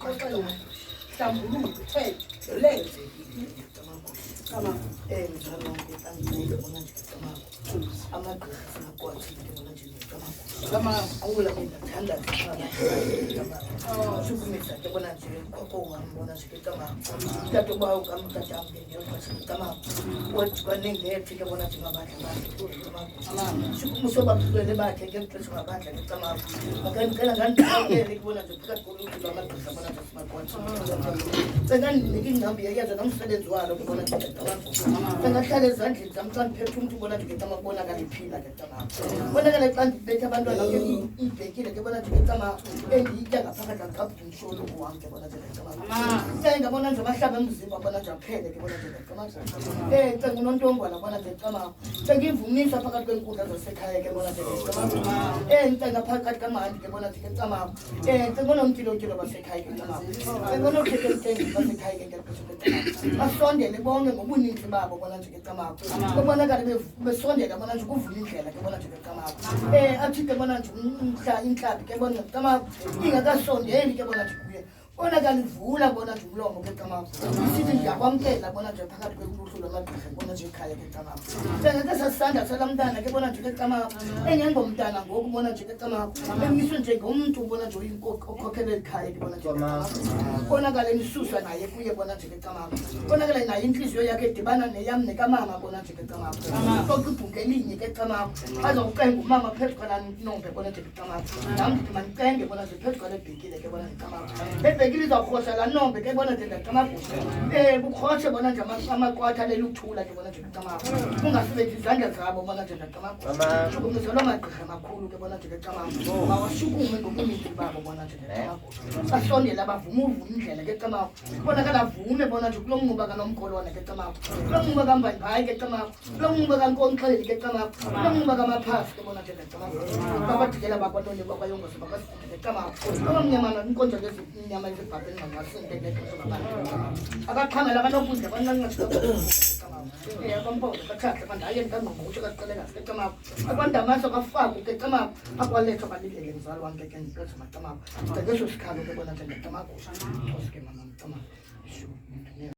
Koxela hlambuluko uthethe lenze kama mzalo ngiyabona nje amagqirha sinakwazi ngibona nje kama awula ngithanda kama sukumisa ngibona nje kokho ngibona nje kama tato bawo kama tatambe ngiyabona kama wathi banengephi ngibona nje ngabadla kama sukumusoba kulele bakhe ngemphethu ngabadla kama ngakhala ngandikele ngibona nje phakathi koluntu lamagqirha bona nje simakwazi sekani ngingqambi yayenza nomsebenzi walo ngibona nje sengahlala ezandleni zami xa ndiphethe umuntu ubona nje ngecama kubonakala iphila ngecama bonakala xa ndibethe abantwana ke ibhekile ke bona nje ngecama endiyitya ngaphakathi angikabudi mhlolo wam ke bona nje ngecama ngabona nje amahlaba emzimba bona nje aphele ke bona nje ngecama cenga unontongwana bona nje ngecama sengivumisa phakathi kwenkundla zasekhaya ke bona nje ngecama ncenga phakathi kamandi ke bona nje ngecama cenga unomtyilotilo basekhaya ke ngecama cenga unokhekemthengi basekhaya ke ngecama basondele bonke ngobuninzi babo bona nje ngecama kubonakala besondela bona nje kuvula indlela ke bona nje ngecama athi ke bona nje umhla inhlabi ke bona ngecama ingakasondeli ke bona nje kuye bonakala ivula bona nje umlomo ke ngecama isithi ngiyakwamkela bona nje phakathi kwekuluhlu lwamagqirha bona nje ekhaya ke ngecama sengeke sasanda salamntana ke bona nje ngecama engengomntana ngoku bona nje ngecama emiswe nje ngomuntu bona nje uyinkokhela ekhaya ke bona nje bonakala imisusa naye kuye bona nje ngecama bonakala naye inhliziyo yakhe edibana neyam nekamama bona nje ngecama sonke ibhunke elinye ke ngecama azokucenga umama phezu kwalanombe bona nje ngecama nam ndithi mandicenge bona nje phezu kwalebhekile ke bona ngecama ebhekile izawurhosha laa nombe ke bona nje ngecama kukrhotshe bona nje amaqwatha leluthula ke bona nje ngecama kungasebenzisi izandla zabo bona nje ngecama shukumiselwa amagqirha makhulu ke bona nje ngecama mawashukume ngobuninzi babo bona nje ngecama basondela bavuma indlela ke ngecama bonakala vume bona nje kulo mnquba kanomkolwane ke ngecama kulo mnquba kambayibhayi ke ngecama kulo mnquba kankonkxeli ke ngecama kulo mnquba kamaphasi ke bona nje ngecama babadikela bakwatole bakwayongozi bakasifike ngecama abamnyamana inkonzo nyama ezibhabheni ngangasinte akaqhamela kanokudla bananqaaakompondo bathatha bandayeni kangqongqoshe kaqeleka ngecama abandamaso kafaku ngecama akwalethwa balindele mzali wam ke ngicela macama ngeso sikhalo ke bona nje ngecama ke mama ngecama